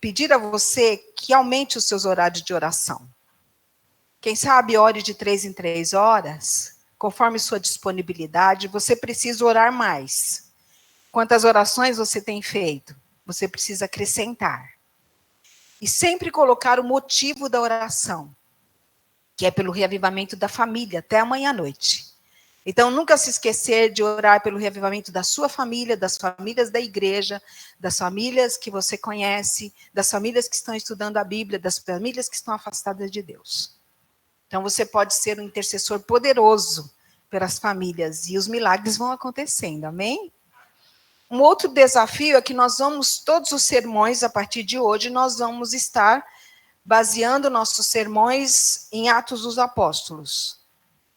pedir a você que aumente os seus horários de oração. Quem sabe ore de 3 em 3 horas, conforme sua disponibilidade, você precisa orar mais. Quantas orações você tem feito? Você precisa acrescentar. E sempre colocar o motivo da oração, que é pelo reavivamento da família, até amanhã à noite. Então, nunca se esquecer de orar pelo reavivamento da sua família, das famílias da igreja, das famílias que você conhece, das famílias que estão estudando a Bíblia, das famílias que estão afastadas de Deus. Então, você pode ser um intercessor poderoso pelas famílias e os milagres vão acontecendo, amém? Um outro desafio é que nós vamos, todos os sermões, a partir de hoje, nós vamos estar baseando nossos sermões em Atos dos Apóstolos,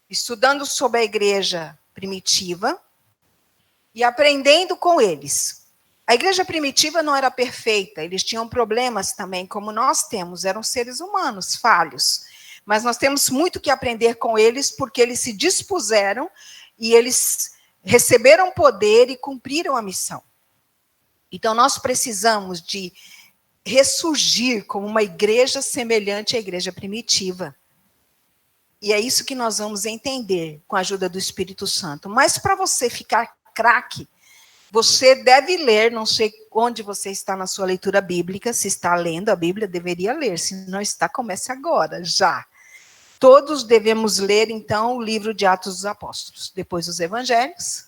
estudando sobre a igreja primitiva e aprendendo com eles. A igreja primitiva não era perfeita, eles tinham problemas também, como nós temos, eram seres humanos, falhos. Mas nós temos muito que aprender com eles, porque eles se dispuseram e eles receberam poder e cumpriram a missão. Então, nós precisamos de ressurgir como uma igreja semelhante à igreja primitiva. E é isso que nós vamos entender com a ajuda do Espírito Santo. Mas para você ficar craque, você deve ler, não sei onde você está na sua leitura bíblica, se está lendo a Bíblia, deveria ler, se não está, comece agora, já. Todos devemos ler, então, o livro de Atos dos Apóstolos, depois os Evangelhos.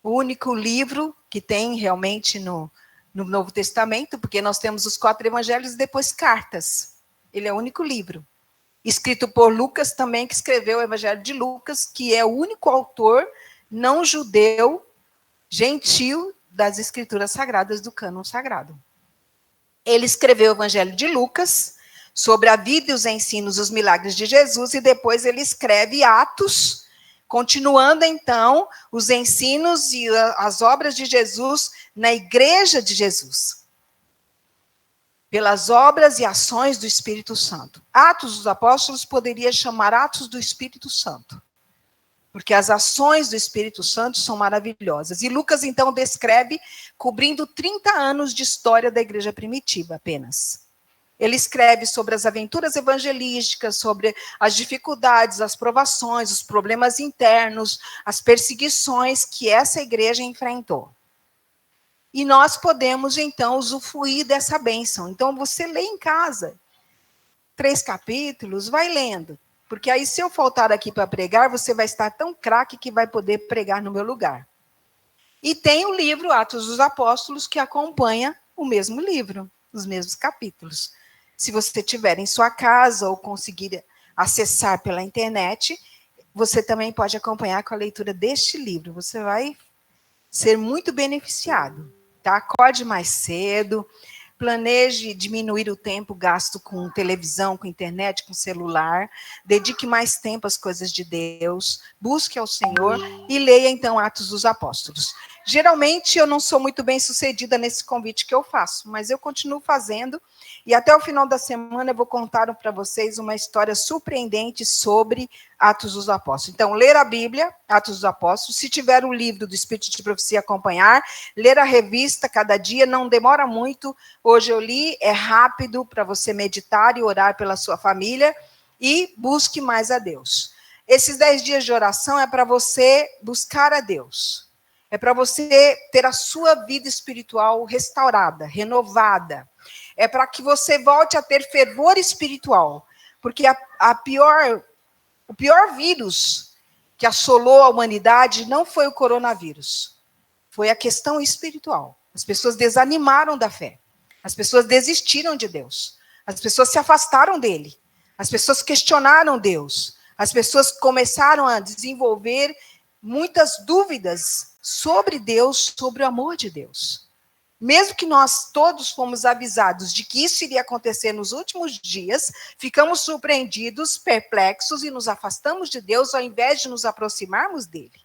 O único livro que tem realmente no Novo Testamento, porque nós temos os 4 Evangelhos e depois cartas. Ele é o único livro. Escrito por Lucas também, que escreveu o Evangelho de Lucas, que é o único autor não judeu, gentil, das Escrituras Sagradas, do cânon sagrado. Ele escreveu o Evangelho de Lucas, sobre a vida e os ensinos, os milagres de Jesus, e depois ele escreve Atos, continuando, então, os ensinos e as obras de Jesus na igreja de Jesus, pelas obras e ações do Espírito Santo. Atos dos Apóstolos poderia chamar Atos do Espírito Santo, porque as ações do Espírito Santo são maravilhosas. E Lucas, então, descreve, cobrindo 30 anos de história da igreja primitiva apenas. Ele escreve sobre as aventuras evangelísticas, sobre as dificuldades, as provações, os problemas internos, as perseguições que essa igreja enfrentou. E nós podemos, então, usufruir dessa bênção. Então, você lê em casa 3 capítulos, vai lendo. Porque aí, se eu faltar aqui para pregar, você vai estar tão craque que vai poder pregar no meu lugar. E tem o livro Atos dos Apóstolos, que acompanha o mesmo livro, os mesmos capítulos. Se você tiver em sua casa ou conseguir acessar pela internet, você também pode acompanhar com a leitura deste livro. Você vai ser muito beneficiado. Tá? Acorde mais cedo, planeje diminuir o tempo gasto com televisão, com internet, com celular, dedique mais tempo às coisas de Deus, busque ao Senhor e leia, então, Atos dos Apóstolos. Geralmente, eu não sou muito bem sucedida nesse convite que eu faço, mas eu continuo fazendo, e até o final da semana eu vou contar para vocês uma história surpreendente sobre Atos dos Apóstolos. Então, ler a Bíblia, Atos dos Apóstolos, se tiver o livro do Espírito de Profecia acompanhar, ler a revista cada dia, não demora muito. Hoje eu li, é rápido para você meditar e orar pela sua família, e busque mais a Deus. Esses 10 dias de oração é para você buscar a Deus. É para você ter a sua vida espiritual restaurada, renovada. É para que você volte a ter fervor espiritual. Porque o pior vírus que assolou a humanidade não foi o coronavírus. Foi a questão espiritual. As pessoas desanimaram da fé. As pessoas desistiram de Deus. As pessoas se afastaram dele. As pessoas questionaram Deus. As pessoas começaram a desenvolver muitas dúvidas sobre Deus, sobre o amor de Deus. Mesmo que nós todos fomos avisados de que isso iria acontecer nos últimos dias, ficamos surpreendidos, perplexos e nos afastamos de Deus ao invés de nos aproximarmos dele.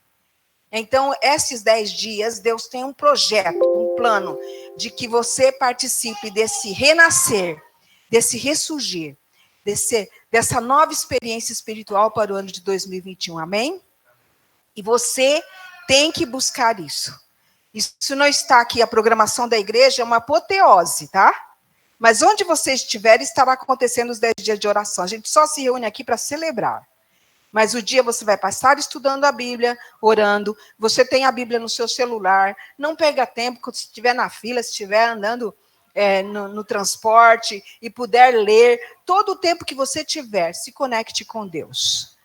Então, esses 10 dias, Deus tem um projeto, um plano de que você participe desse renascer, desse ressurgir, dessa nova experiência espiritual para o ano de 2021. Amém? E você tem que buscar isso. Isso não está aqui, a programação da igreja é uma apoteose, tá? Mas onde você estiver, estará acontecendo os 10 dias de oração. A gente só se reúne aqui para celebrar. Mas o dia você vai passar estudando a Bíblia, orando. Você tem a Bíblia no seu celular. Não pega tempo, quando você estiver na fila, se estiver andando no transporte e puder ler. Todo o tempo que você tiver, se conecte com Deus.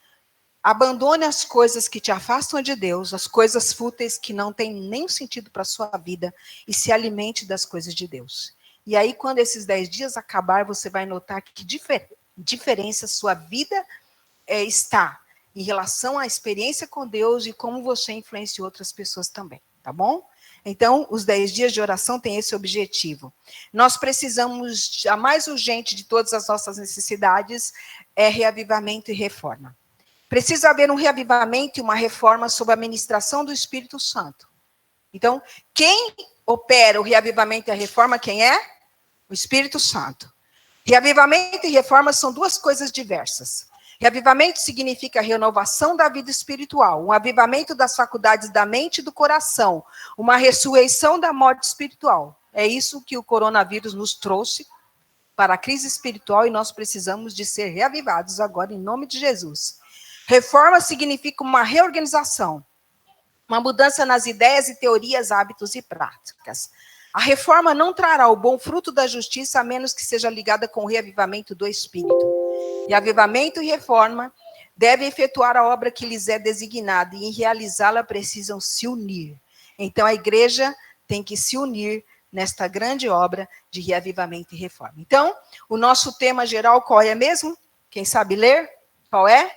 Abandone as coisas que te afastam de Deus, as coisas fúteis que não têm nenhum sentido para a sua vida, e se alimente das coisas de Deus. E aí, quando esses 10 dias acabar, você vai notar que diferença sua vida está em relação à experiência com Deus e como você influencia outras pessoas também, tá bom? Então, os 10 dias de oração têm esse objetivo. Nós precisamos, a mais urgente de todas as nossas necessidades é reavivamento e reforma. Precisa haver um reavivamento e uma reforma sob a ministração do Espírito Santo. Então, quem opera o reavivamento e a reforma, quem é? O Espírito Santo. Reavivamento e reforma são duas coisas diversas. Reavivamento significa renovação da vida espiritual, um avivamento das faculdades da mente e do coração, uma ressurreição da morte espiritual. É isso que o coronavírus nos trouxe para a crise espiritual e nós precisamos de ser reavivados agora em nome de Jesus. Reforma significa uma reorganização, uma mudança nas ideias e teorias, hábitos e práticas. A reforma não trará o bom fruto da justiça a menos que seja ligada com o reavivamento do Espírito. Reavivamento e reforma devem efetuar a obra que lhes é designada e em realizá-la precisam se unir. Então a igreja tem que se unir nesta grande obra de reavivamento e reforma. Então, o nosso tema geral qual é mesmo? Quem sabe ler? Qual é?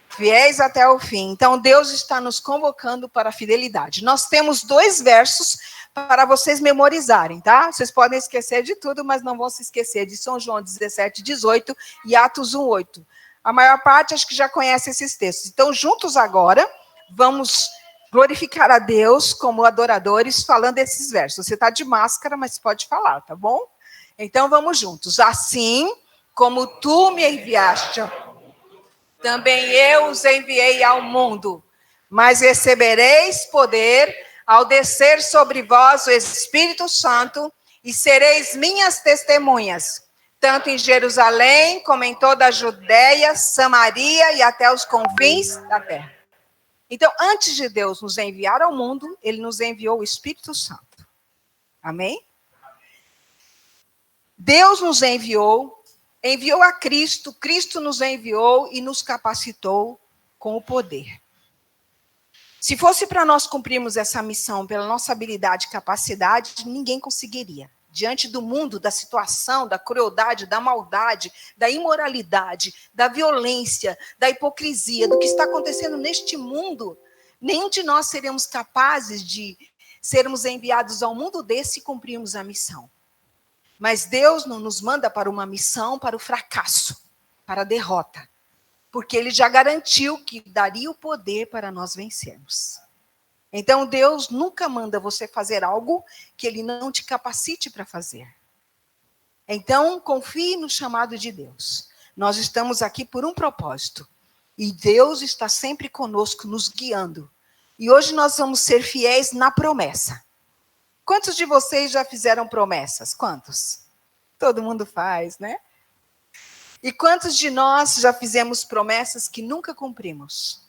Fiéis até o fim. Então, Deus está nos convocando para a fidelidade. Nós temos 2 versos para vocês memorizarem, tá? Vocês podem esquecer de tudo, mas não vão se esquecer de São João 17, 18 e Atos 1, 8. A maior parte acho que já conhece esses textos. Então, juntos agora, vamos glorificar a Deus como adoradores, falando esses versos. Você está de máscara, mas pode falar, tá bom? Então, vamos juntos. Assim como tu me enviaste, também eu os enviei ao mundo, mas recebereis poder ao descer sobre vós o Espírito Santo e sereis minhas testemunhas, tanto em Jerusalém como em toda a Judéia, Samaria e até os confins da terra. Então, antes de Deus nos enviar ao mundo, ele nos enviou o Espírito Santo. Amém? Deus nos enviou a Cristo, Cristo nos enviou e nos capacitou com o poder. Se fosse para nós cumprirmos essa missão pela nossa habilidade e capacidade, ninguém conseguiria. Diante do mundo, da situação, da crueldade, da maldade, da imoralidade, da violência, da hipocrisia, do que está acontecendo neste mundo, nenhum de nós seremos capazes de sermos enviados ao mundo desse e cumprirmos a missão. Mas Deus não nos manda para uma missão, para o fracasso, para a derrota. Porque Ele já garantiu que daria o poder para nós vencermos. Então, Deus nunca manda você fazer algo que Ele não te capacite para fazer. Então, confie no chamado de Deus. Nós estamos aqui por um propósito. E Deus está sempre conosco, nos guiando. E hoje nós vamos ser fiéis na promessa. Quantos de vocês já fizeram promessas? Quantos? Todo mundo faz, né? E quantos de nós já fizemos promessas que nunca cumprimos?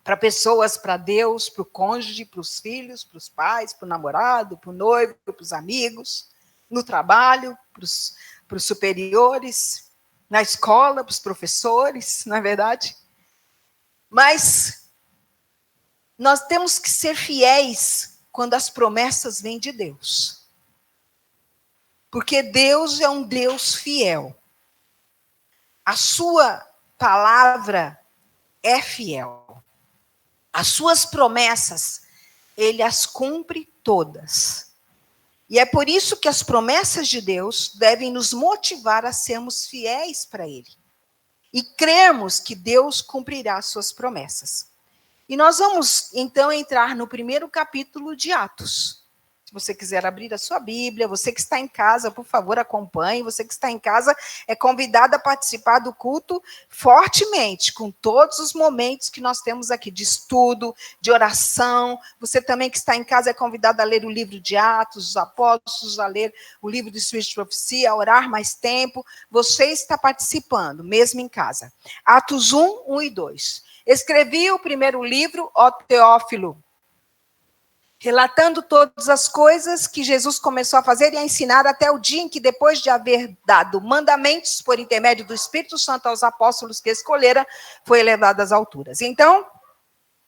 Para pessoas, para Deus, para o cônjuge, para os filhos, para os pais, para o namorado, para o noivo, para os amigos, no trabalho, para os superiores, na escola, para os professores, não é verdade? Mas nós temos que ser fiéis quando as promessas vêm de Deus. Porque Deus é um Deus fiel. A sua palavra é fiel. As suas promessas, Ele as cumpre todas. E é por isso que as promessas de Deus devem nos motivar a sermos fiéis para Ele. E crermos que Deus cumprirá as suas promessas. E nós vamos, então, entrar no primeiro capítulo de Atos. Se você quiser abrir a sua Bíblia, você que está em casa, por favor, acompanhe. Você que está em casa é convidado a participar do culto fortemente, com todos os momentos que nós temos aqui, de estudo, de oração. Você também que está em casa é convidado a ler o livro de Atos dos Apóstolos, a ler o livro do Espírito de Profecia, a orar mais tempo. Você está participando, mesmo em casa. Atos 1, 1 e 2. Escrevi o primeiro livro, ó Teófilo, relatando todas as coisas que Jesus começou a fazer e a ensinar até o dia em que, depois de haver dado mandamentos por intermédio do Espírito Santo aos apóstolos que escolhera, foi elevado às alturas. Então,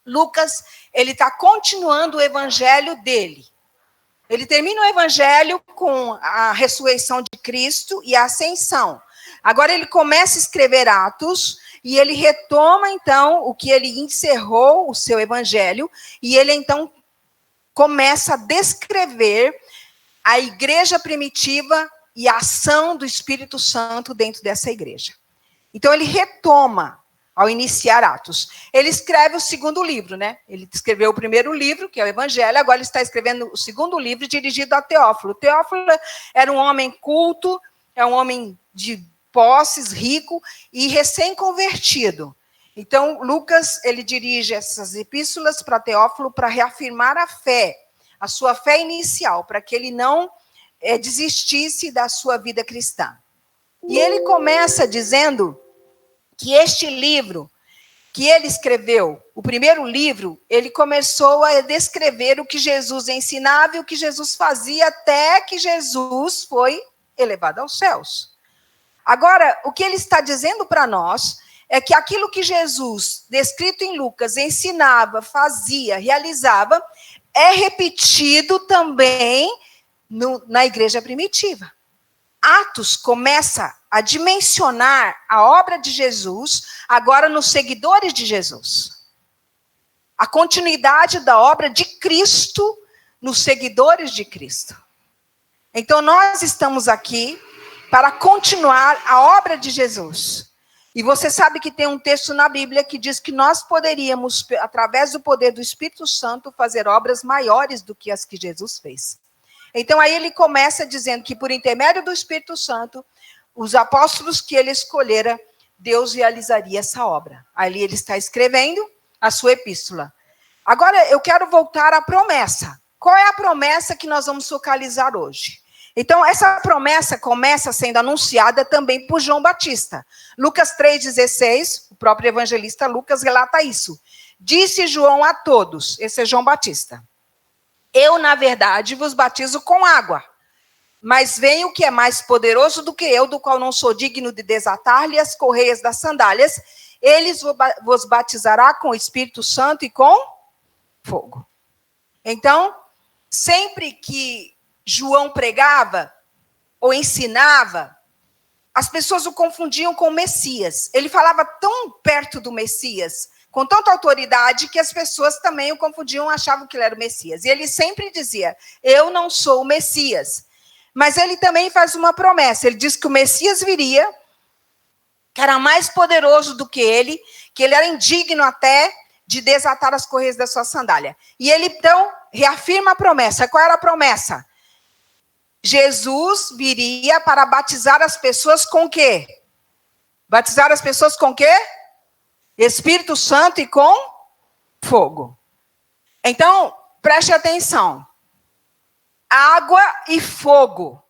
Lucas, ele está continuando o evangelho dele. Ele termina o evangelho com a ressurreição de Cristo e a ascensão. Agora ele começa a escrever Atos e ele retoma, então, o que ele encerrou, o seu evangelho, e ele, então, começa a descrever a igreja primitiva e a ação do Espírito Santo dentro dessa igreja. Então, ele retoma, ao iniciar Atos. Ele escreve o segundo livro, né? Ele escreveu o primeiro livro, que é o Evangelho, agora ele está escrevendo o segundo livro, dirigido a Teófilo. Teófilo era um homem culto, é um homem de posses, rico e recém-convertido. Então, Lucas, ele dirige essas epístolas para Teófilo para reafirmar a fé, a sua fé inicial, para que ele não desistisse da sua vida cristã. E ele começa dizendo que este livro que ele escreveu, o primeiro livro, ele começou a descrever o que Jesus ensinava e o que Jesus fazia até que Jesus foi elevado aos céus. Agora, o que ele está dizendo para nós é que aquilo que Jesus, descrito em Lucas, ensinava, fazia, realizava, é repetido também na igreja primitiva. Atos começa a dimensionar a obra de Jesus agora nos seguidores de Jesus. A continuidade da obra de Cristo nos seguidores de Cristo. Então, nós estamos aqui para continuar a obra de Jesus. E você sabe que tem um texto na Bíblia que diz que nós poderíamos, através do poder do Espírito Santo, fazer obras maiores do que as que Jesus fez. Então, aí ele começa dizendo que, por intermédio do Espírito Santo, os apóstolos que ele escolhera, Deus realizaria essa obra. Ali ele está escrevendo a sua epístola. Agora, eu quero voltar à promessa. Qual é a promessa que nós vamos focalizar hoje? Então, essa promessa começa sendo anunciada também por João Batista. Lucas 3,16, o próprio evangelista Lucas relata isso. Disse João a todos, esse é João Batista: eu, na verdade, vos batizo com água, mas vem o que é mais poderoso do que eu, do qual não sou digno de desatar-lhe as correias das sandálias. Ele vos batizará com o Espírito Santo e com fogo. Então, sempre que João pregava ou ensinava, as pessoas o confundiam com o Messias. Ele falava tão perto do Messias, com tanta autoridade, que as pessoas também o confundiam, achavam que ele era o Messias. E ele sempre dizia: eu não sou o Messias. Mas ele também faz uma promessa. Ele diz que o Messias viria, que era mais poderoso do que ele era indigno até de desatar as correias da sua sandália. E ele, então, reafirma a promessa. Qual era a promessa? Jesus viria para batizar as pessoas com o quê? Batizar as pessoas com o quê? Espírito Santo e com fogo. Então, preste atenção. Água e fogo.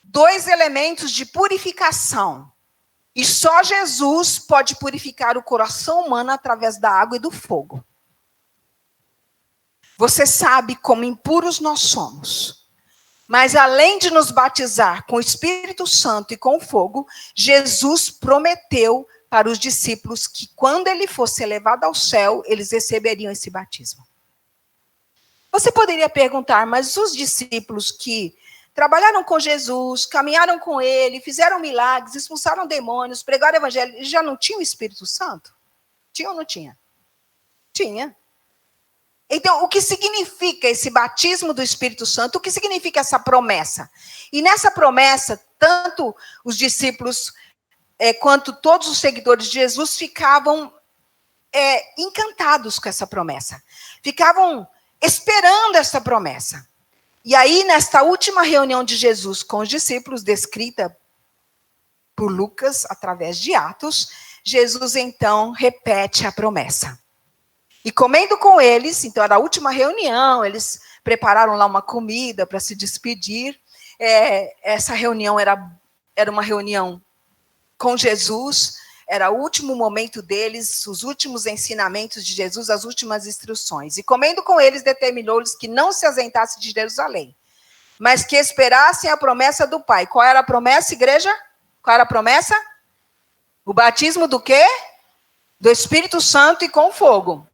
2 elementos de purificação. E só Jesus pode purificar o coração humano através da água e do fogo. Você sabe como impuros nós somos. Mas além de nos batizar com o Espírito Santo e com fogo, Jesus prometeu para os discípulos que quando ele fosse elevado ao céu, eles receberiam esse batismo. Você poderia perguntar, mas os discípulos que trabalharam com Jesus, caminharam com ele, fizeram milagres, expulsaram demônios, pregaram o evangelho, eles já não tinham o Espírito Santo? Tinha ou não tinha? Tinha. Então, o que significa esse batismo do Espírito Santo? O que significa essa promessa? E nessa promessa, tanto os discípulos quanto todos os seguidores de Jesus ficavam encantados com essa promessa. Ficavam esperando essa promessa. E aí, nesta última reunião de Jesus com os discípulos, descrita por Lucas através de Atos, Jesus então repete a promessa. E comendo com eles, então era a última reunião, eles prepararam lá uma comida para se despedir. Essa reunião era uma reunião com Jesus, era o último momento deles, os últimos ensinamentos de Jesus, as últimas instruções. E comendo com eles, determinou-lhes que não se ausentasse de Jerusalém, mas que esperassem a promessa do Pai. Qual era a promessa, igreja? Qual era a promessa? O batismo do quê? Do Espírito Santo e com fogo.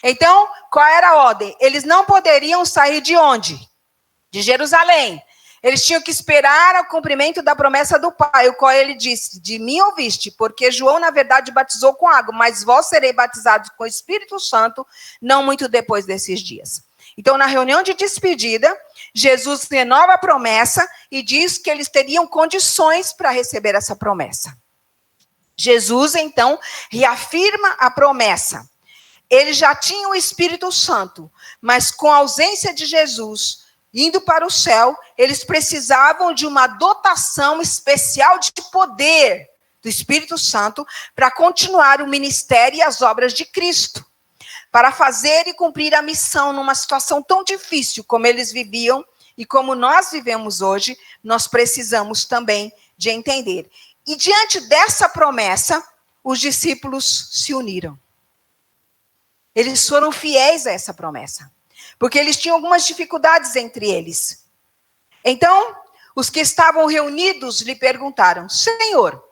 Então, qual era a ordem? Eles não poderiam sair de onde? De Jerusalém. Eles tinham que esperar o cumprimento da promessa do Pai, o qual ele disse: de mim ouviste, porque João, na verdade, batizou com água, mas vós sereis batizados com o Espírito Santo, não muito depois desses dias. Então, na reunião de despedida, Jesus renova a promessa e diz que eles teriam condições para receber essa promessa. Jesus, então, reafirma a promessa. Eles já tinham o Espírito Santo, mas com a ausência de Jesus, indo para o céu, eles precisavam de uma dotação especial de poder do Espírito Santo para continuar o ministério e as obras de Cristo, para fazer e cumprir a missão numa situação tão difícil como eles viviam e como nós vivemos hoje. Nós precisamos também de entender. E diante dessa promessa, os discípulos se uniram. Eles foram fiéis a essa promessa, porque eles tinham algumas dificuldades entre eles. Então, os que estavam reunidos lhe perguntaram: Senhor,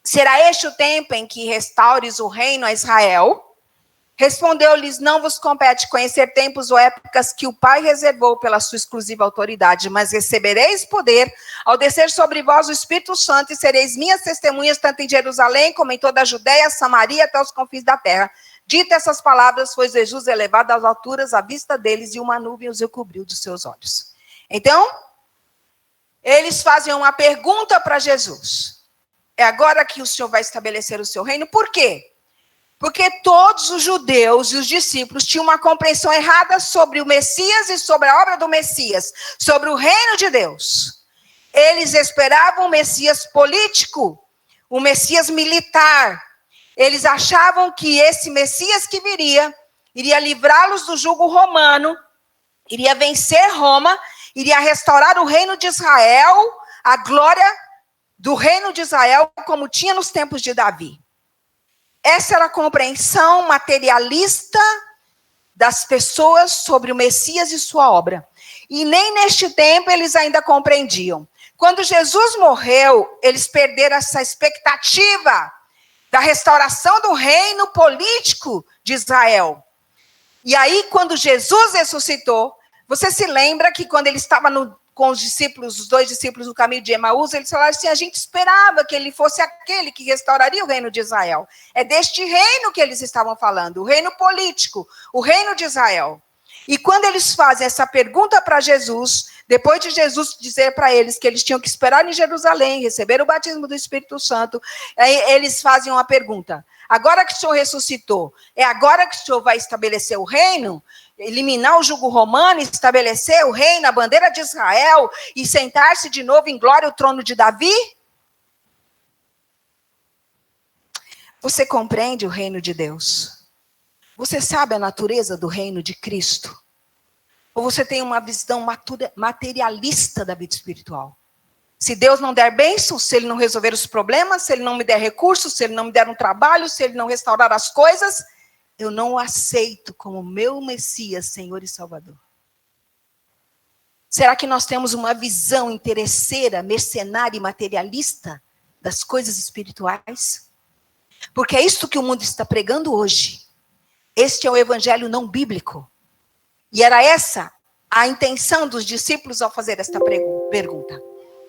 será este o tempo em que restaures o reino a Israel? Respondeu-lhes: não vos compete conhecer tempos ou épocas que o Pai reservou pela sua exclusiva autoridade, mas recebereis poder ao descer sobre vós o Espírito Santo e sereis minhas testemunhas tanto em Jerusalém como em toda a Judéia, Samaria até os confins da terra. Dita essas palavras, foi Jesus elevado às alturas à vista deles e uma nuvem os cobriu dos seus olhos. Então, eles fazem uma pergunta para Jesus. É agora que o Senhor vai estabelecer o seu reino? Por quê? Porque todos os judeus e os discípulos tinham uma compreensão errada sobre o Messias e sobre a obra do Messias, sobre o reino de Deus. Eles esperavam um Messias político, um Messias militar. Eles achavam que esse Messias que viria, iria livrá-los do jugo romano, iria vencer Roma, iria restaurar o reino de Israel, a glória do reino de Israel, como tinha nos tempos de Davi. Essa era a compreensão materialista das pessoas sobre o Messias e sua obra. E nem neste tempo eles ainda compreendiam. Quando Jesus morreu, eles perderam essa expectativa da restauração do reino político de Israel. E aí, quando Jesus ressuscitou, você se lembra que quando ele estava com os discípulos, os 2 discípulos no caminho de Emaús, eles falaram assim: a gente esperava que ele fosse aquele que restauraria o reino de Israel. É deste reino que eles estavam falando, o reino político, o reino de Israel. E quando eles fazem essa pergunta para Jesus, depois de Jesus dizer para eles que eles tinham que esperar em Jerusalém, receber o batismo do Espírito Santo, eles fazem uma pergunta: agora que o Senhor ressuscitou, é agora que o Senhor vai estabelecer o reino? Eliminar o jugo romano, estabelecer o reino, a bandeira de Israel e sentar-se de novo em glória ao trono de Davi? Você compreende o reino de Deus? Você sabe a natureza do reino de Cristo? Ou você tem uma visão materialista da vida espiritual? Se Deus não der bênção, se Ele não resolver os problemas, se Ele não me der recursos, se Ele não me der um trabalho, se Ele não restaurar as coisas, eu não o aceito como meu Messias, Senhor e Salvador. Será que nós temos uma visão interesseira, mercenária e materialista das coisas espirituais? Porque é isso que o mundo está pregando hoje. Este é o evangelho não bíblico. E era essa a intenção dos discípulos ao fazer esta pergunta.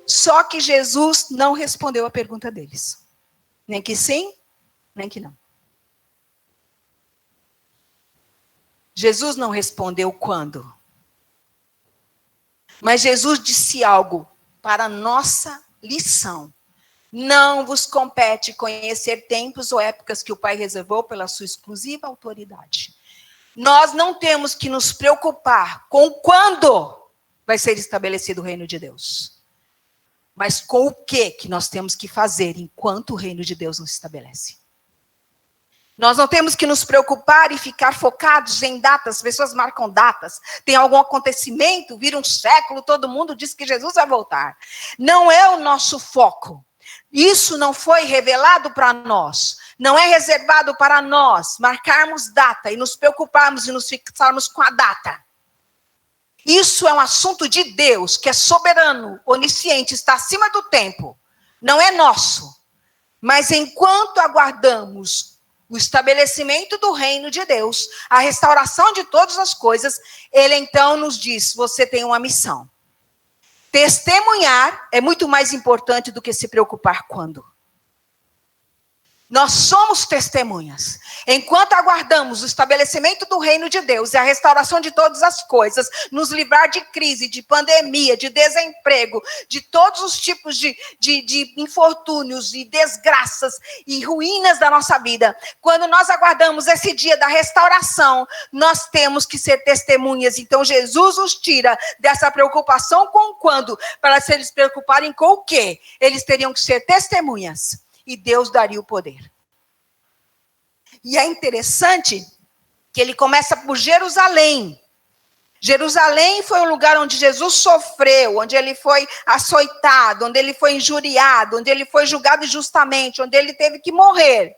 Só que Jesus não respondeu a pergunta deles. Nem que sim, nem que não. Jesus não respondeu quando. Mas Jesus disse algo para a nossa lição. Não vos compete conhecer tempos ou épocas que o Pai reservou pela sua exclusiva autoridade. Nós não temos que nos preocupar com quando. vai ser estabelecido o reino de Deus. Mas com o que nós temos que fazer enquanto o reino de Deus não se estabelece? Nós não temos que nos preocupar e ficar focados em datas. As pessoas marcam datas. Tem algum acontecimento, vira um século, todo mundo diz que Jesus vai voltar. Não é o nosso foco. Isso não foi revelado para nós. Não é reservado para nós marcarmos data e nos preocuparmos e nos fixarmos com a data. Isso é um assunto de Deus, que é soberano, onisciente, está acima do tempo. Não é nosso. Mas enquanto aguardamos o estabelecimento do reino de Deus, a restauração de todas as coisas, ele então nos diz, você tem uma missão. Testemunhar é muito mais importante do que se preocupar quando. Nós somos testemunhas. Enquanto aguardamos o estabelecimento do reino de Deus e a restauração de todas as coisas, nos livrar de crise, de pandemia, de desemprego, de todos os tipos de infortúnios e desgraças e ruínas da nossa vida, quando nós aguardamos esse dia da restauração, nós temos que ser testemunhas. Então Jesus os tira dessa preocupação com o quando, para se eles preocuparem com o quê? Eles teriam que ser testemunhas. E Deus daria o poder. E é interessante que ele começa por Jerusalém. Jerusalém foi o lugar onde Jesus sofreu, onde ele foi açoitado, onde ele foi injuriado, onde ele foi julgado injustamente, onde ele teve que morrer.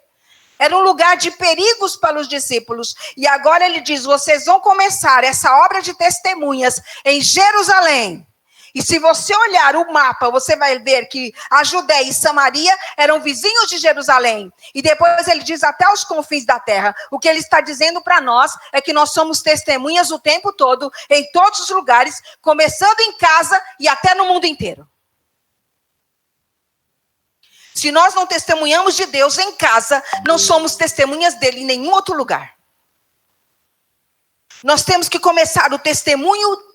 Era um lugar de perigos para os discípulos. E agora ele diz, vocês vão começar essa obra de testemunhas em Jerusalém. E se você olhar o mapa, você vai ver que a Judéia e Samaria eram vizinhos de Jerusalém. E depois ele diz até os confins da terra. O que ele está dizendo para nós é que nós somos testemunhas o tempo todo, em todos os lugares, começando em casa e até no mundo inteiro. Se nós não testemunhamos de Deus em casa, não somos testemunhas dele em nenhum outro lugar. Nós temos que começar o testemunho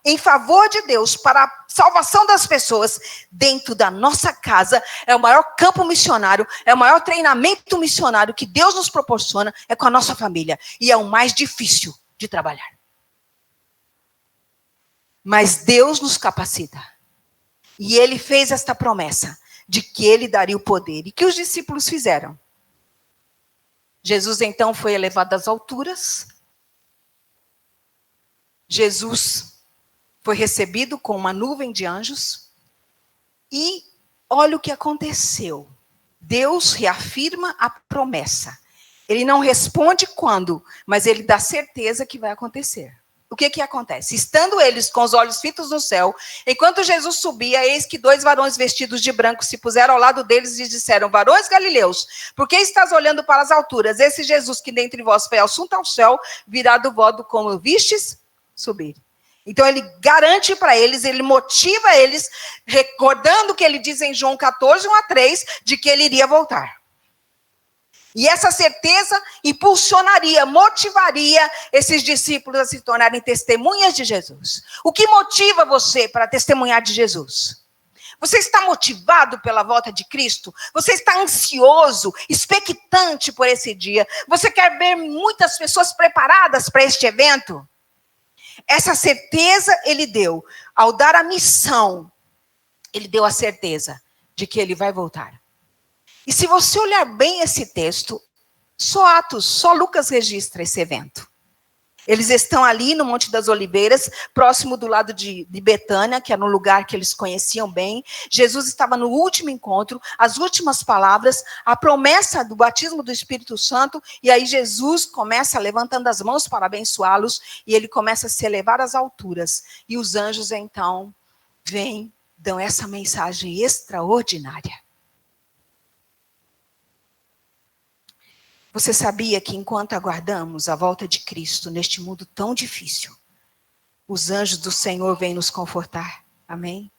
em favor de Deus, para a salvação das pessoas, dentro da nossa casa. É o maior campo missionário, é o maior treinamento missionário que Deus nos proporciona, é com a nossa família. E é o mais difícil de trabalhar. Mas Deus nos capacita. E ele fez esta promessa, de que ele daria o poder. E que os discípulos fizeram? Jesus então foi elevado às alturas. Jesus foi recebido com uma nuvem de anjos. E olha o que aconteceu. Deus reafirma a promessa. Ele não responde quando, mas ele dá certeza que vai acontecer. O que acontece? Estando eles com os olhos fitos no céu, enquanto Jesus subia, eis que 2 varões vestidos de branco se puseram ao lado deles e disseram, varões galileus, por que estás olhando para as alturas? Esse Jesus que dentre vós foi assunto ao céu, virá do voto como vistes subir. Então ele garante para eles, ele motiva eles, recordando o que ele diz em João 14, 1-3, de que ele iria voltar. E essa certeza impulsionaria, motivaria esses discípulos a se tornarem testemunhas de Jesus. O que motiva você para testemunhar de Jesus? Você está motivado pela volta de Cristo? Você está ansioso, expectante por esse dia? Você quer ver muitas pessoas preparadas para este evento? Essa certeza ele deu. Ao dar a missão, ele deu a certeza de que ele vai voltar. E se você olhar bem esse texto, só Atos, só Lucas registra esse evento. Eles estão ali no Monte das Oliveiras, próximo do lado de Betânia, que era um lugar que eles conheciam bem. Jesus estava no último encontro, as últimas palavras, a promessa do batismo do Espírito Santo, e aí Jesus começa levantando as mãos para abençoá-los, e ele começa a se elevar às alturas. E os anjos, então, vêm, dão essa mensagem extraordinária. Você sabia que enquanto aguardamos a volta de Cristo neste mundo tão difícil, os anjos do Senhor vêm nos confortar? Amém?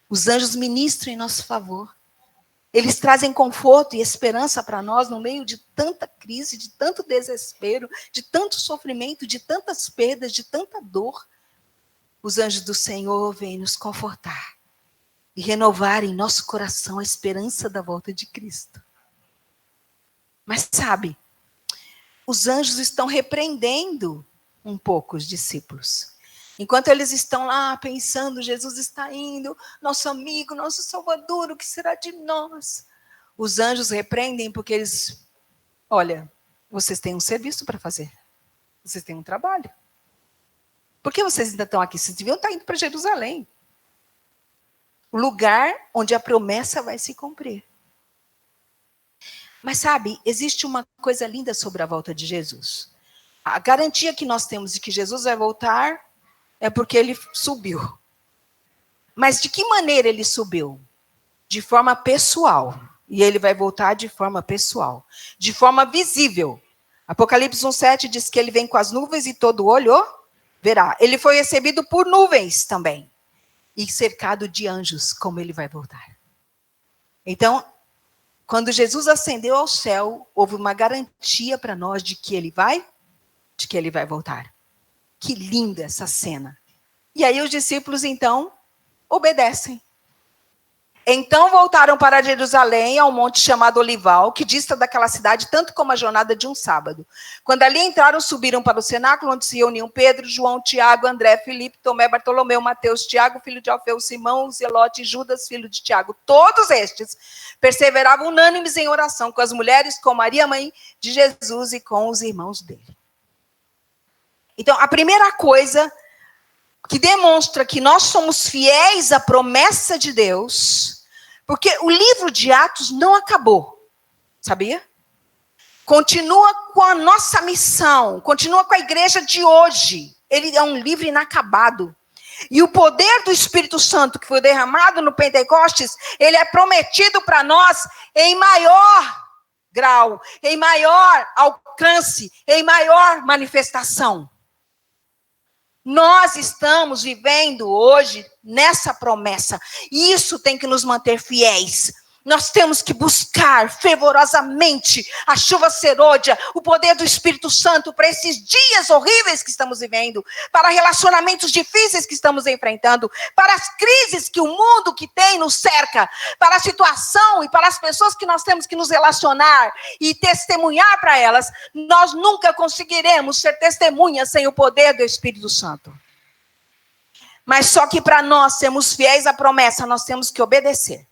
Os anjos ministram em nosso favor. Eles trazem conforto e esperança para nós no meio de tanta crise, de tanto desespero, de tanto sofrimento, de tantas perdas, de tanta dor. Os anjos do Senhor vêm nos confortar e renovar em nosso coração a esperança da volta de Cristo. Mas sabe, os anjos estão repreendendo um pouco os discípulos. Enquanto eles estão lá pensando, Jesus está indo, nosso amigo, nosso Salvador, o que será de nós? Os anjos repreendem porque eles, olha, vocês têm um serviço para fazer. Vocês têm um trabalho. Por que vocês ainda estão aqui? Vocês deviam estar indo para Jerusalém. O lugar onde a promessa vai se cumprir. Mas sabe, existe uma coisa linda sobre a volta de Jesus. A garantia que nós temos de que Jesus vai voltar é porque ele subiu. Mas de que maneira ele subiu? De forma pessoal. E ele vai voltar de forma pessoal. De forma visível. Apocalipse 1:7 diz que ele vem com as nuvens e todo olho verá. Ele foi recebido por nuvens também. E cercado de anjos, como ele vai voltar. Então, quando Jesus ascendeu ao céu, houve uma garantia para nós de que ele vai voltar. Que linda essa cena. E aí os discípulos, então, obedecem. Então voltaram para Jerusalém, ao monte chamado Olival, que dista daquela cidade tanto como a jornada de um sábado. Quando ali entraram, subiram para o cenáculo, onde se reuniam Pedro, João, Tiago, André, Filipe, Tomé, Bartolomeu, Mateus, Tiago, filho de Alfeu, Simão, Zelote e Judas, filho de Tiago. Todos estes perseveravam unânimes em oração com as mulheres, com Maria, mãe de Jesus, e com os irmãos dele. Então, a primeira coisa que demonstra que nós somos fiéis à promessa de Deus, porque o livro de Atos não acabou, sabia? Continua com a nossa missão, continua com a igreja de hoje. Ele é um livro inacabado. E o poder do Espírito Santo que foi derramado no Pentecostes, ele é prometido para nós em maior grau, em maior alcance, em maior manifestação. Nós estamos vivendo hoje nessa promessa. E isso tem que nos manter fiéis. Nós temos que buscar fervorosamente a chuva serôdia, o poder do Espírito Santo para esses dias horríveis que estamos vivendo, para relacionamentos difíceis que estamos enfrentando, para as crises que o mundo que tem nos cerca, para a situação e para as pessoas que nós temos que nos relacionar e testemunhar para elas. Nós nunca conseguiremos ser testemunhas sem o poder do Espírito Santo. Mas só que para nós sermos fiéis à promessa, nós temos que obedecer.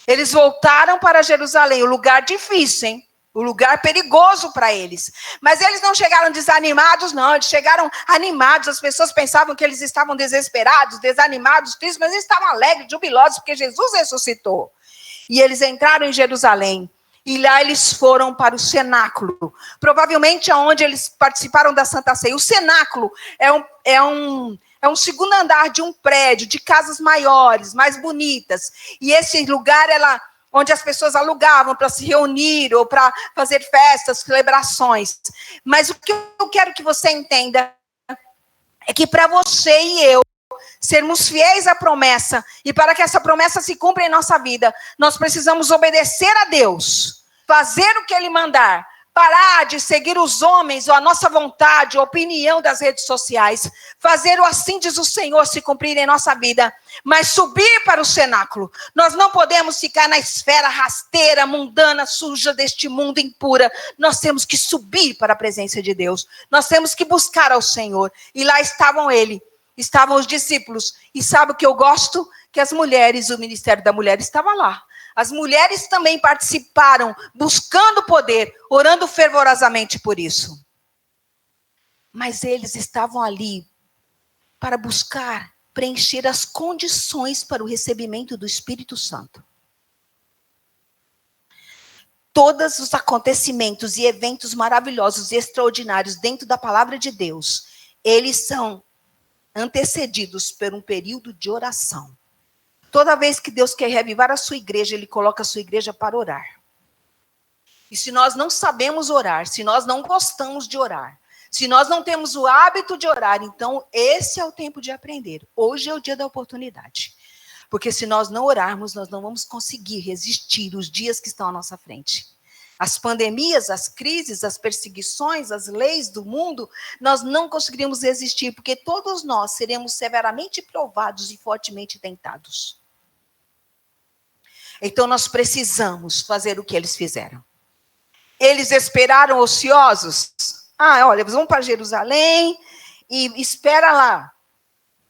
Eles voltaram para Jerusalém, o lugar difícil, hein? O lugar perigoso para eles. Mas eles não chegaram desanimados, não. Eles chegaram animados. As pessoas pensavam que eles estavam desesperados, desanimados, tristes, mas eles estavam alegres, jubilosos, porque Jesus ressuscitou. E eles entraram em Jerusalém. E lá eles foram para o cenáculo. Provavelmente aonde eles participaram da Santa Ceia. O cenáculo é um segundo andar de um prédio, de casas maiores, mais bonitas. E esse lugar era onde as pessoas alugavam para se reunir ou para fazer festas, celebrações. Mas o que eu quero que você entenda é que para você e eu sermos fiéis à promessa e para que essa promessa se cumpra em nossa vida, nós precisamos obedecer a Deus, fazer o que Ele mandar, parar de seguir os homens ou a nossa vontade, a opinião das redes sociais, fazer o assim diz o Senhor se cumprir em nossa vida, mas subir para o cenáculo. Nós não podemos ficar na esfera rasteira, mundana, suja deste mundo impura. Nós temos que subir para a presença de Deus. Nós temos que buscar ao Senhor. E lá estavam os discípulos. E sabe o que eu gosto? Que as mulheres, o ministério da mulher estava lá. As mulheres também participaram, buscando poder, orando fervorosamente por isso. Mas eles estavam ali para buscar preencher as condições para o recebimento do Espírito Santo. Todos os acontecimentos e eventos maravilhosos e extraordinários dentro da palavra de Deus, eles são antecedidos por um período de oração. Toda vez que Deus quer reavivar a sua igreja, Ele coloca a sua igreja para orar. E se nós não sabemos orar, se nós não gostamos de orar, se nós não temos o hábito de orar, então esse é o tempo de aprender. Hoje é o dia da oportunidade. Porque se nós não orarmos, nós não vamos conseguir resistir os dias que estão à nossa frente. As pandemias, as crises, as perseguições, as leis do mundo, nós não conseguiríamos resistir, porque todos nós seremos severamente provados e fortemente tentados. Então nós precisamos fazer o que eles fizeram. Eles esperaram ociosos. Olha, vamos para Jerusalém e espera lá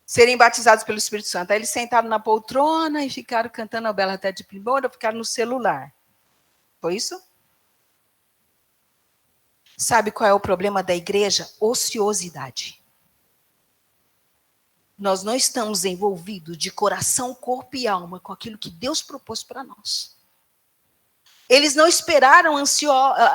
serem batizados pelo Espírito Santo. Aí eles sentaram na poltrona e ficaram cantando a Bela até de Primora, ficaram no celular. Foi isso? Sabe qual é o problema da igreja? Ociosidade. Nós não estamos envolvidos de coração, corpo e alma com aquilo que Deus propôs para nós. Eles não esperaram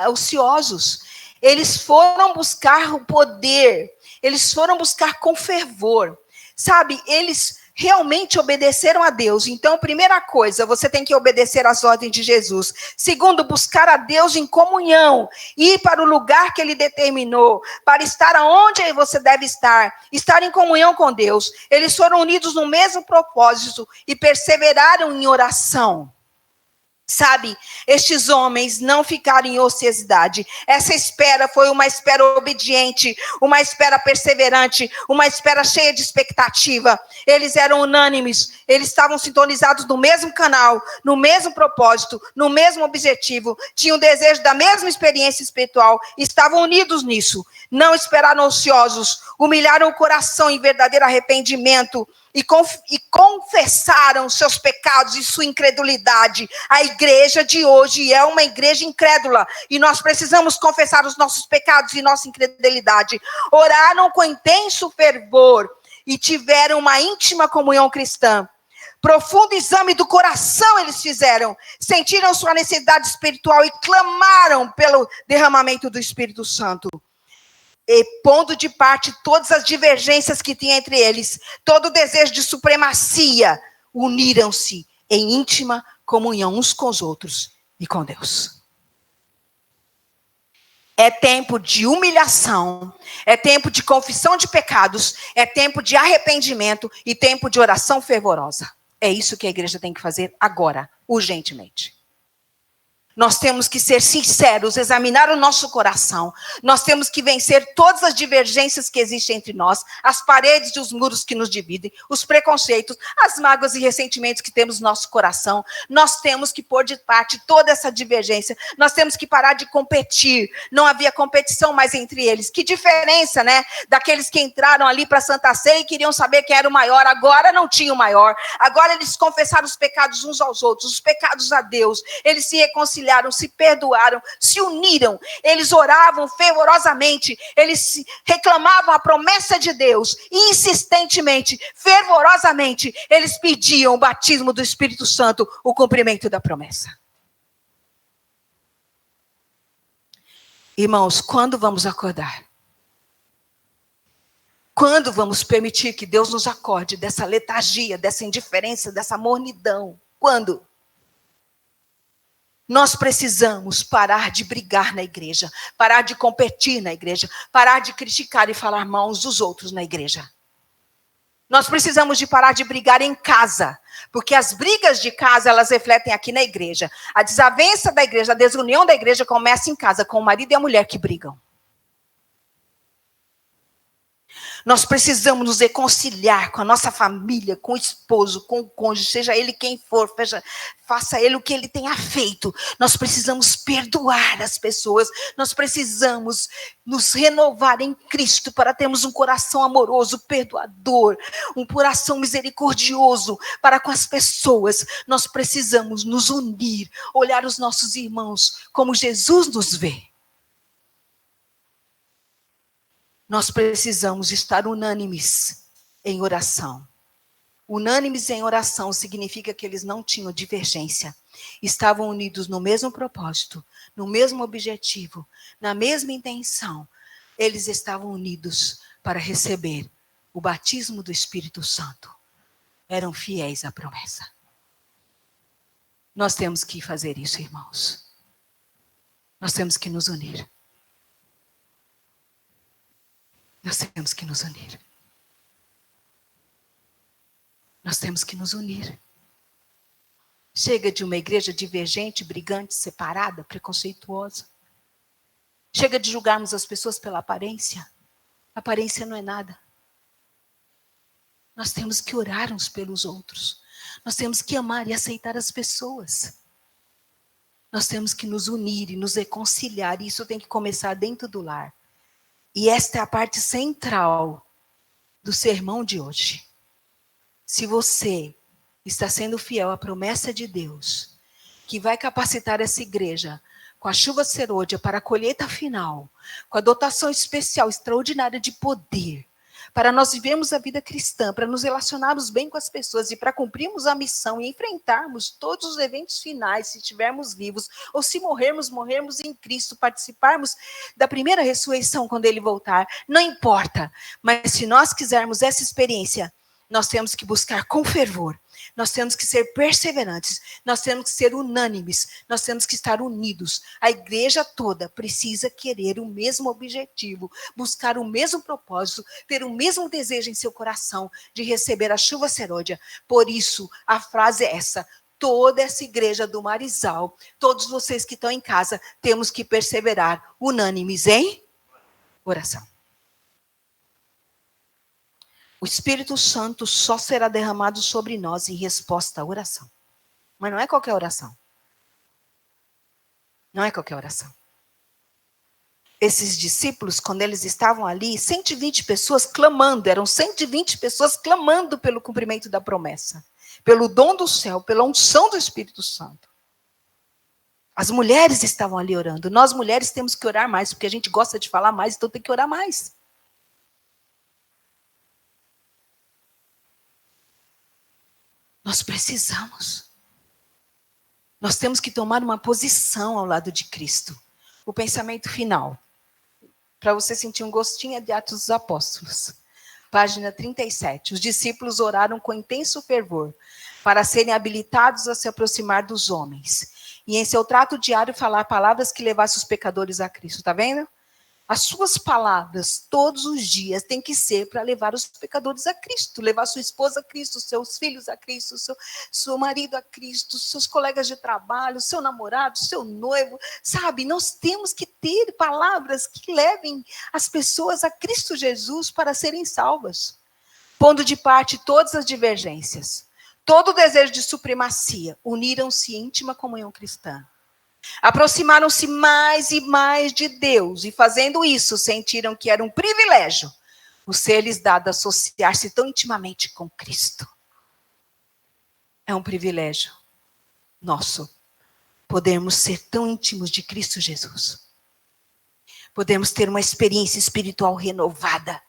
ociosos. Eles foram buscar o poder. Eles foram buscar com fervor. Sabe, eles realmente obedeceram a Deus. Então, primeira coisa, você tem que obedecer às ordens de Jesus. Segundo, buscar a Deus em comunhão. Ir para o lugar que Ele determinou. Para estar onde você deve estar. Estar em comunhão com Deus. Eles foram unidos no mesmo propósito e perseveraram em oração. Sabe, estes homens não ficaram em ociosidade. Essa espera foi uma espera obediente, uma espera perseverante, uma espera cheia de expectativa. Eles eram unânimes, eles estavam sintonizados no mesmo canal, no mesmo propósito, no mesmo objetivo, tinham desejo da mesma experiência espiritual, estavam unidos nisso. Não esperaram ociosos, humilharam o coração em verdadeiro arrependimento, e confessaram seus pecados e sua incredulidade. A igreja de hoje é uma igreja incrédula. E nós precisamos confessar os nossos pecados e nossa incredulidade. Oraram com intenso fervor e tiveram uma íntima comunhão cristã. Profundo exame do coração eles fizeram. Sentiram sua necessidade espiritual e clamaram pelo derramamento do Espírito Santo. E pondo de parte todas as divergências que tinha entre eles, todo o desejo de supremacia, uniram-se em íntima comunhão uns com os outros e com Deus. É tempo de humilhação, é tempo de confissão de pecados, é tempo de arrependimento e tempo de oração fervorosa. É isso que a igreja tem que fazer agora, urgentemente. Nós temos que ser sinceros, examinar o nosso coração. Nós temos que vencer todas as divergências que existem entre nós, as paredes e os muros que nos dividem, os preconceitos, as mágoas e ressentimentos que temos no nosso coração. Nós temos que pôr de parte toda essa divergência. Nós temos que parar de competir. Não havia competição mais entre eles. Que diferença, né? Daqueles que entraram ali para a Santa Ceia e queriam saber quem era o maior. Agora não tinha o maior. Agora eles confessaram os pecados uns aos outros, os pecados a Deus. Eles se reconciliaram, se perdoaram, se uniram, eles oravam fervorosamente, eles reclamavam a promessa de Deus, e insistentemente, fervorosamente, eles pediam o batismo do Espírito Santo, o cumprimento da promessa. Irmãos, quando vamos acordar? Quando vamos permitir que Deus nos acorde dessa letargia, dessa indiferença, dessa mornidão? Quando? Nós precisamos parar de brigar na igreja, parar de competir na igreja, parar de criticar e falar mal uns dos outros na igreja. Nós precisamos de parar de brigar em casa, porque as brigas de casa, elas refletem aqui na igreja. A desavença da igreja, a desunião da igreja começa em casa, com o marido e a mulher que brigam. Nós precisamos nos reconciliar com a nossa família, com o esposo, com o cônjuge, seja ele quem for, faça ele o que ele tenha feito. Nós precisamos perdoar as pessoas, nós precisamos nos renovar em Cristo para termos um coração amoroso, perdoador, um coração misericordioso para com as pessoas. Nós precisamos nos unir, olhar os nossos irmãos como Jesus nos vê. Nós precisamos estar unânimes em oração. Unânimes em oração significa que eles não tinham divergência. Estavam unidos no mesmo propósito, no mesmo objetivo, na mesma intenção. Eles estavam unidos para receber o batismo do Espírito Santo. Eram fiéis à promessa. Nós temos que fazer isso, irmãos. Nós temos que nos unir. Nós temos que nos unir. Nós temos que nos unir. Chega de uma igreja divergente, brigante, separada, preconceituosa. Chega de julgarmos as pessoas pela aparência. A aparência não é nada. Nós temos que orar uns pelos outros. Nós temos que amar e aceitar as pessoas. Nós temos que nos unir e nos reconciliar. E isso tem que começar dentro do lar. E esta é a parte central do sermão de hoje. Se você está sendo fiel à promessa de Deus, que vai capacitar essa igreja com a chuva serôdia para a colheita final, com a dotação especial, extraordinária de poder, para nós vivermos a vida cristã, para nos relacionarmos bem com as pessoas e para cumprirmos a missão e enfrentarmos todos os eventos finais, se estivermos vivos, ou se morrermos em Cristo, participarmos da primeira ressurreição quando Ele voltar, não importa, mas se nós quisermos essa experiência, nós temos que buscar com fervor, nós temos que ser perseverantes, nós temos que ser unânimes, nós temos que estar unidos. A igreja toda precisa querer o mesmo objetivo, buscar o mesmo propósito, ter o mesmo desejo em seu coração de receber a chuva serôdia. Por isso, a frase é essa: toda essa igreja do Marizal, todos vocês que estão em casa, temos que perseverar unânimes em oração. O Espírito Santo só será derramado sobre nós em resposta à oração. Mas não é qualquer oração. Não é qualquer oração. Esses discípulos, quando eles estavam ali, 120 pessoas clamando, eram 120 pessoas clamando pelo cumprimento da promessa, pelo dom do céu, pela unção do Espírito Santo. As mulheres estavam ali orando. Nós mulheres temos que orar mais, porque a gente gosta de falar mais, então tem que orar mais. Nós precisamos. Nós temos que tomar uma posição ao lado de Cristo. O pensamento final. Para você sentir um gostinho de Atos dos Apóstolos. Página 37. Os discípulos oraram com intenso fervor para serem habilitados a se aproximar dos homens. E em seu trato diário falar palavras que levassem os pecadores a Cristo. Está vendo? As suas palavras, todos os dias, têm que ser para levar os pecadores a Cristo, levar sua esposa a Cristo, seus filhos a Cristo, seu marido a Cristo, seus colegas de trabalho, seu namorado, seu noivo, sabe? Nós temos que ter palavras que levem as pessoas a Cristo Jesus para serem salvas, pondo de parte todas as divergências, todo o desejo de supremacia, uniram-se em íntima comunhão cristã. Aproximaram-se mais e mais de Deus, e fazendo isso, sentiram que era um privilégio o ser-lhes dado associar-se tão intimamente com Cristo. É um privilégio nosso podermos ser tão íntimos de Cristo Jesus. Podemos ter uma experiência espiritual renovada.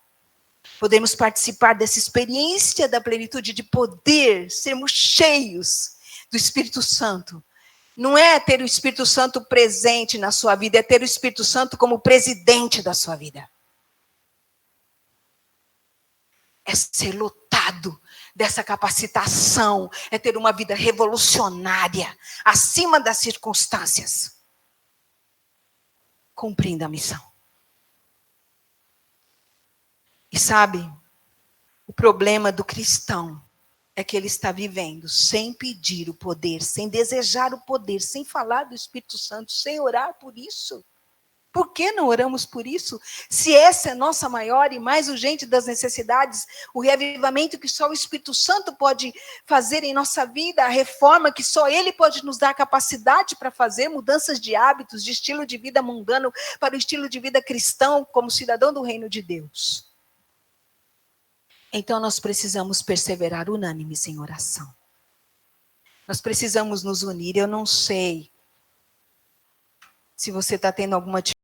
Podemos participar dessa experiência da plenitude de poder, sermos cheios do Espírito Santo. Não é ter o Espírito Santo presente na sua vida, é ter o Espírito Santo como presidente da sua vida. É ser lotado dessa capacitação, é ter uma vida revolucionária, acima das circunstâncias, cumprindo a missão. E sabe, o problema do cristão é que ele está vivendo sem pedir o poder, sem desejar o poder, sem falar do Espírito Santo, sem orar por isso. Por que não oramos por isso? Se essa é a nossa maior e mais urgente das necessidades, o reavivamento que só o Espírito Santo pode fazer em nossa vida, a reforma que só Ele pode nos dar capacidade para fazer, mudanças de hábitos, de estilo de vida mundano para o estilo de vida cristão, como cidadão do reino de Deus. Então, nós precisamos perseverar unânimes em oração. Nós precisamos nos unir. Eu não sei se você está tendo alguma dificuldade